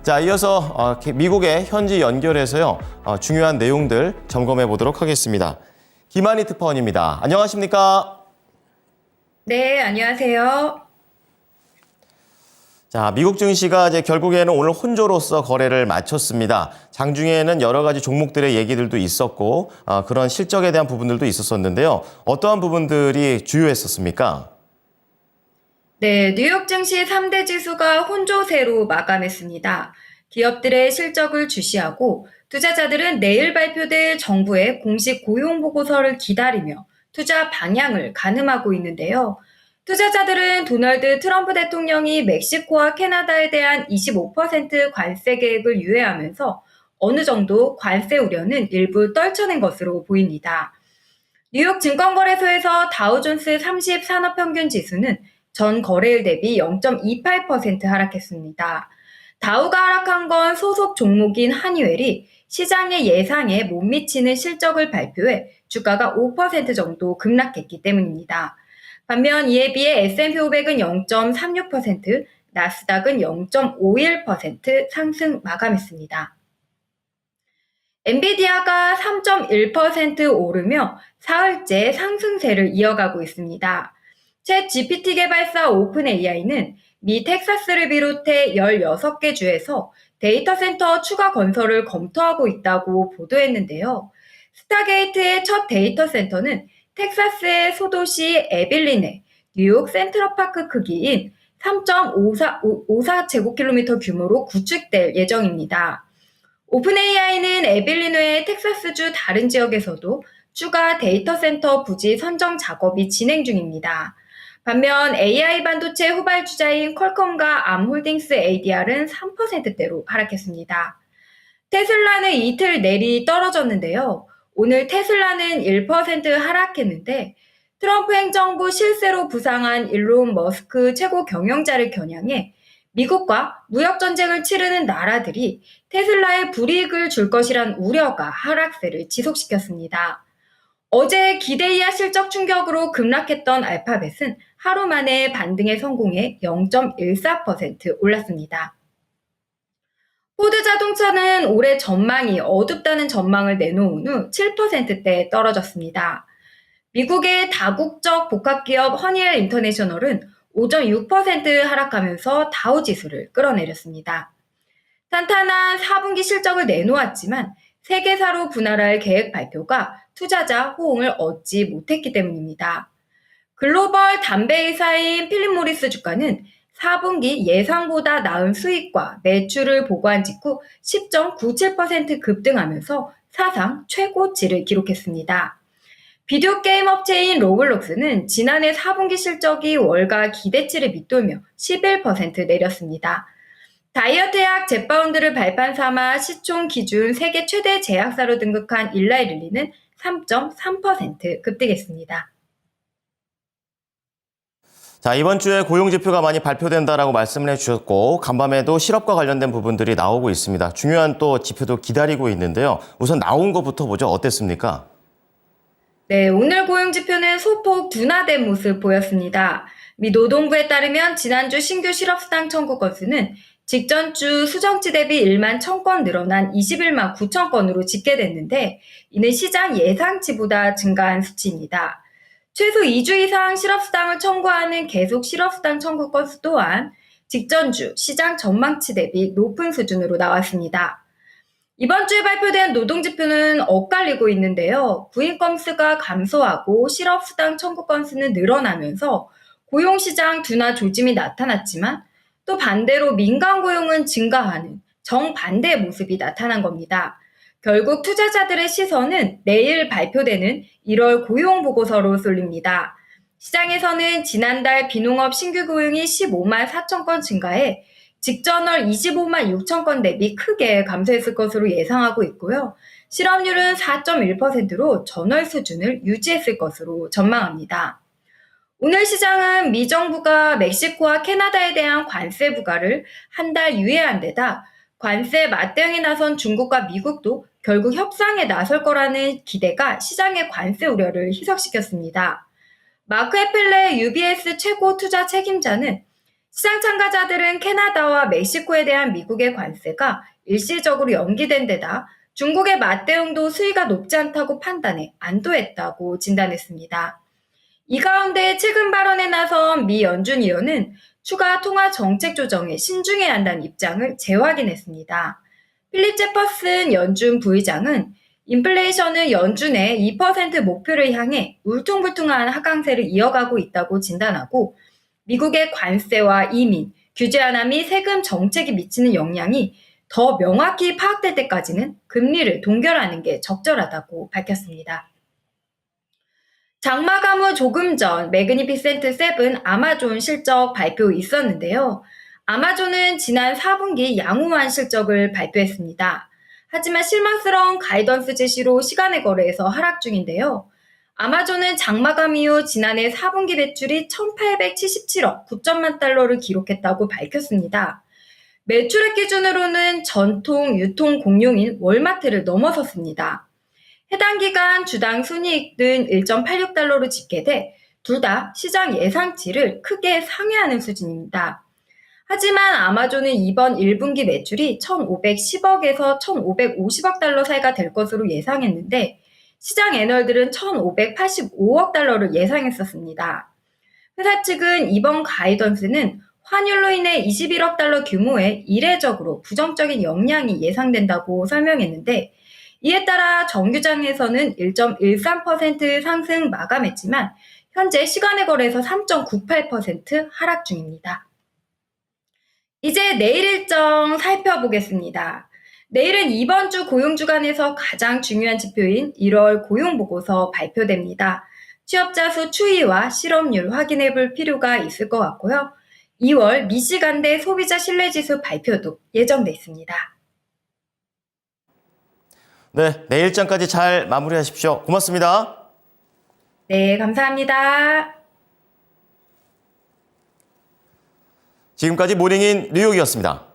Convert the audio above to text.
자, 이어서 미국의 현지 연결해서요. 중요한 내용들 점검해 보도록 하겠습니다. 김한희 특파원입니다. 안녕하십니까? 네, 안녕하세요. 자, 미국 증시가 이제 결국에는 오늘 혼조로서 거래를 마쳤습니다. 장중에는 여러 가지 종목들의 얘기들도 있었고 그런 실적에 대한 부분들도 있었었는데요. 어떠한 부분들이 주요했었습니까? 네, 뉴욕 증시 3대 지수가 혼조세로 마감했습니다. 기업들의 실적을 주시하고 투자자들은 내일 발표될 정부의 공식 고용 보고서를 기다리며 투자 방향을 가늠하고 있는데요. 투자자들은 도널드 트럼프 대통령이 멕시코와 캐나다에 대한 25% 관세 계획을 유예하면서 어느 정도 관세 우려는 일부 떨쳐낸 것으로 보입니다. 뉴욕 증권거래소에서 다우존스 30 산업평균 지수는 전 거래일 대비 0.28% 하락했습니다. 다우가 하락한 건 소속 종목인 한이웰이 시장의 예상에 못 미치는 실적을 발표해 주가가 5% 정도 급락했기 때문입니다. 반면 이에 비해 S&P 500은 0.36%, 나스닥은 0.51% 상승 마감했습니다. 엔비디아가 3.1% 오르며 사흘째 상승세를 이어가고 있습니다. 챗 GPT 개발사 오픈 AI는 미 텍사스를 비롯해 16개 주에서 데이터 센터 추가 건설을 검토하고 있다고 보도했는데요. 스타게이트의 첫 데이터 센터는 텍사스의 소도시 에빌린의 뉴욕 센트럴파크 크기인 3.54제곱킬로미터 규모로 구축될 예정입니다. 오픈 AI는 에빌린 외 텍사스주 다른 지역에서도 추가 데이터 센터 부지 선정 작업이 진행 중입니다. 반면 AI 반도체 후발주자인 퀄컴과 암홀딩스 ADR은 3%대로 하락했습니다. 테슬라는 이틀 내리 떨어졌는데요. 오늘 테슬라는 1% 하락했는데 트럼프 행정부 실세로 부상한 일론 머스크 최고 경영자를 겨냥해 미국과 무역전쟁을 치르는 나라들이 테슬라에 불이익을 줄 것이란 우려가 하락세를 지속시켰습니다. 어제 기대 이하 실적 충격으로 급락했던 알파벳은 하루 만에 반등에 성공해 0.14% 올랐습니다. 포드 자동차는 올해 전망이 어둡다는 전망을 내놓은 후 7%대 떨어졌습니다. 미국의 다국적 복합기업 허니엘 인터내셔널은 5.6% 하락하면서 다우지수를 끌어내렸습니다. 탄탄한 4분기 실적을 내놓았지만 세계사로 분할할 계획 발표가 투자자 호응을 얻지 못했기 때문입니다. 글로벌 담배 회사인 필립 모리스 주가는 4분기 예상보다 나은 수익과 매출을 보고한 직후 10.97% 급등하면서 사상 최고치를 기록했습니다. 비디오 게임 업체인 로블록스는 지난해 4분기 실적이 월가 기대치를 밑돌며 11% 내렸습니다. 다이어트 약 젯바운드를 발판 삼아 시총 기준 세계 최대 제약사로 등극한 일라이릴리는 3.3% 급등했습니다. 자, 이번 주에 고용 지표가 많이 발표된다라고 말씀을 해주셨고 간밤에도 실업과 관련된 부분들이 나오고 있습니다. 중요한 또 지표도 기다리고 있는데요. 우선 나온 것부터 보죠. 어땠습니까? 네, 오늘 고용 지표는 소폭 둔화된 모습 보였습니다. 미 노동부에 따르면 지난주 신규 실업수당 청구 건수는 직전주 수정치 대비 1만 1,000건 늘어난 21만 9천 건으로 집계됐는데 이는 시장 예상치보다 증가한 수치입니다. 최소 2주 이상 실업수당을 청구하는 계속 실업수당 청구 건수 또한 직전주 시장 전망치 대비 높은 수준으로 나왔습니다. 이번 주에 발표된 노동지표는 엇갈리고 있는데요. 구인 건수가 감소하고 실업수당 청구 건수는 늘어나면서 고용시장 둔화 조짐이 나타났지만 또 반대로 민간 고용은 증가하는 정반대의 모습이 나타난 겁니다. 결국 투자자들의 시선은 내일 발표되는 1월 고용보고서로 쏠립니다. 시장에서는 지난달 비농업 신규 고용이 15만 4천 건 증가해 직전월 25만 6천 건 대비 크게 감소했을 것으로 예상하고 있고요. 실업률은 4.1%로 전월 수준을 유지했을 것으로 전망합니다. 오늘 시장은 미 정부가 멕시코와 캐나다에 대한 관세 부과를 한 달 유예한 데다 관세 맞대응에 나선 중국과 미국도 결국 협상에 나설 거라는 기대가 시장의 관세 우려를 희석시켰습니다. 마크 에펠레 UBS 최고 투자 책임자는 시장 참가자들은 캐나다와 멕시코에 대한 미국의 관세가 일시적으로 연기된 데다 중국의 맞대응도 수위가 높지 않다고 판단해 안도했다고 진단했습니다. 이 가운데 최근 발언에 나선 미 연준 의원은 추가 통화 정책 조정에 신중해야 한다는 입장을 재확인했습니다. 필립 제퍼슨 연준 부의장은 인플레이션은 연준의 2% 목표를 향해 울퉁불퉁한 하강세를 이어가고 있다고 진단하고 미국의 관세와 이민, 규제 완화 및 세금 정책이 미치는 영향이 더 명확히 파악될 때까지는 금리를 동결하는 게 적절하다고 밝혔습니다. 장마감 후 조금 전 매그니피센트 7 아마존 실적 발표 있었는데요. 아마존은 지난 4분기 양호한 실적을 발표했습니다. 하지만 실망스러운 가이던스 제시로 시간의 거래에서 하락 중인데요. 아마존은 장마감 이후 지난해 4분기 매출이 1,877억 9천만 달러를 기록했다고 밝혔습니다. 매출액 기준으로는 전통 유통 공룡인 월마트를 넘어섰습니다. 해당 기간 주당 순이익은 1.86달러로 집계돼 둘 다 시장 예상치를 크게 상회하는 수준입니다. 하지만 아마존은 이번 1분기 매출이 1,510억에서 1,550억 달러 사이가 될 것으로 예상했는데 시장 애널들은 1,585억 달러를 예상했었습니다. 회사 측은 이번 가이던스는 환율로 인해 21억 달러 규모의 이례적으로 부정적인 영향이 예상된다고 설명했는데 이에 따라 정규장에서는 1.13% 상승 마감했지만 현재 시간의 거래에서 3.98% 하락 중입니다. 이제 내일 일정 살펴보겠습니다. 내일은 이번 주 고용주간에서 가장 중요한 지표인 1월 고용보고서 발표됩니다. 취업자 수 추이와 실업률 확인해 볼 필요가 있을 것 같고요. 2월 미시간대 소비자 신뢰지수 발표도 예정돼 있습니다. 네, 내일장까지 잘 마무리하십시오. 고맙습니다. 네, 감사합니다. 지금까지 모닝인 뉴욕이었습니다.